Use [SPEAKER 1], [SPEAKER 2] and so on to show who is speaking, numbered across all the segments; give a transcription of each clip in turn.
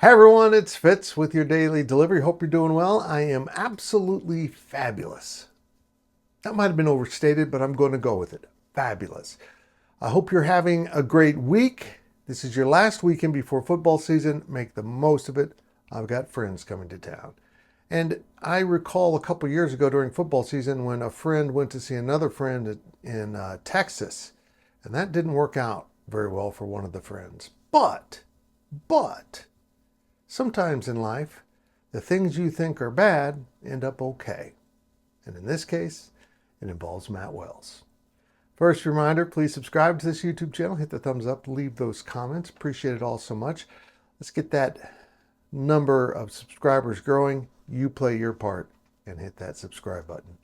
[SPEAKER 1] Hey everyone, it's Fitz with your daily delivery. Hope you're doing well. I am absolutely fabulous. That might have been overstated, but I'm going to go with it. Fabulous. I hope you're having a great week. This is your last weekend before football season. Make the most of it. I've got friends coming to town. And I recall a couple years ago during football season when a friend went to see another friend in Texas, and that didn't work out very well for one of the friends. But, sometimes in life, the things you think are bad end up okay. And in this case, it involves Matt Wells. First reminder, please subscribe to this YouTube channel. Hit the thumbs up, leave those comments. Appreciate it all so much. Let's get that number of subscribers growing. You play your part and hit that subscribe button.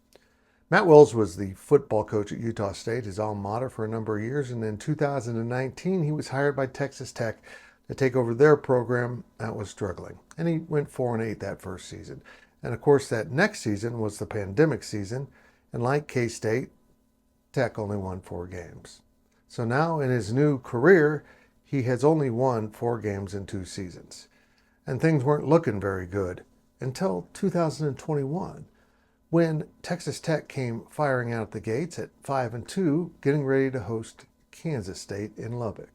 [SPEAKER 1] Matt Wells was the football coach at Utah State, his alma mater, for a number of years. And in 2019, he was hired by Texas Tech to take over their program that was struggling. And he went 4-8 that first season. And of course, that next season was the pandemic season. And like K-State, Tech only won 4 games. So now in his new career, he has only won 4 games in 2 seasons. And things weren't looking very good until 2021, when Texas Tech came firing out the gates at 5-2, getting ready to host Kansas State in Lubbock.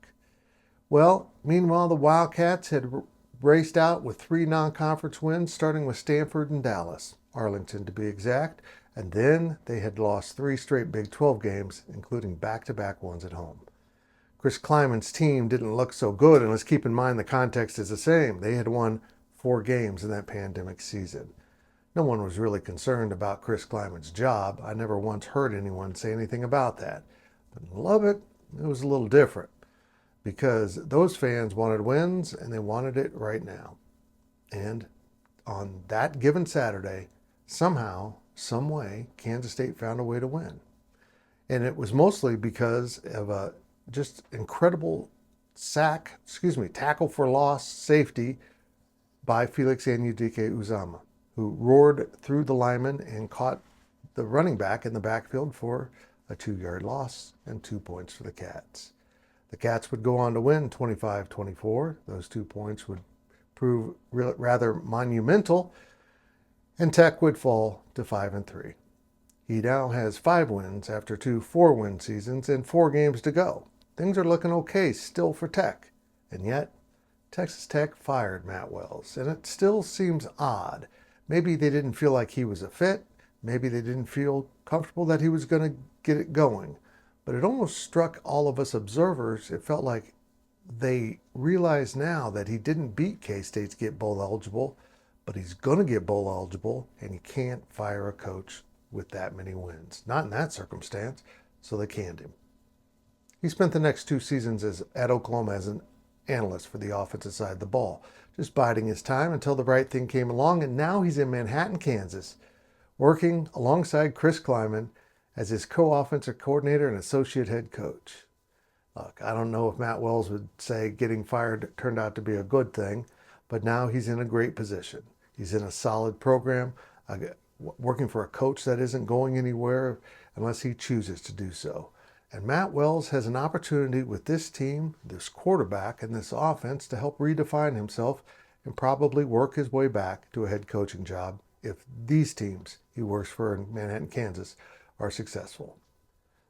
[SPEAKER 1] Well, meanwhile, the Wildcats had raced out with 3 non-conference wins, starting with Stanford and Dallas, Arlington to be exact, and then they had lost 3 straight Big 12 games, including back-to-back ones at home. Chris Klieman's team didn't look so good, and let's keep in mind the context is the same. They had won 4 games in that pandemic season. No one was really concerned about Chris Klieman's job. I never once heard anyone say anything about that. But in Lubbock, it was a little different, because those fans wanted wins and they wanted it right now. And on that given Saturday, somehow, some way, Kansas State found a way to win. And it was mostly because of a just incredible tackle for loss safety by Felix Anudike-Uzomah, who roared through the lineman and caught the running back in the backfield for a 2-yard loss and 2 points for the Cats. The Cats would go on to win 25-24. Those 2 points would prove rather monumental, and Tech would fall to 5-3. He now has 5 wins after 2 4-win seasons and 4 games to go. Things are looking okay still for Tech, and yet Texas Tech fired Matt Wells, and it still seems odd. Maybe they didn't feel like he was a fit. Maybe they didn't feel comfortable that he was going to get it going. But it almost struck all of us observers. It felt like they realize now that he didn't beat K-State's get bowl eligible, but he's going to get bowl eligible, and you can't fire a coach with that many wins. Not in that circumstance, so they canned him. He spent the next 2 seasons at Oklahoma as an analyst for the offensive side of the ball, just biding his time until the right thing came along, and now he's in Manhattan, Kansas, working alongside Chris Klieman as his co-offensive coordinator and associate head coach. Look, I don't know if Matt Wells would say getting fired turned out to be a good thing, but now he's in a great position. He's in a solid program, working for a coach that isn't going anywhere unless he chooses to do so. And Matt Wells has an opportunity with this team, this quarterback, and this offense to help redefine himself and probably work his way back to a head coaching job if these teams he works for in Manhattan, Kansas, are successful.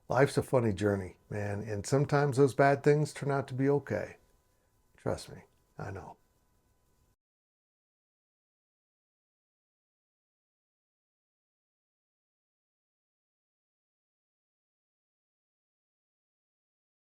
[SPEAKER 1] Life's a funny journey, man, and sometimes those bad things turn out to be okay. Trust me, I know.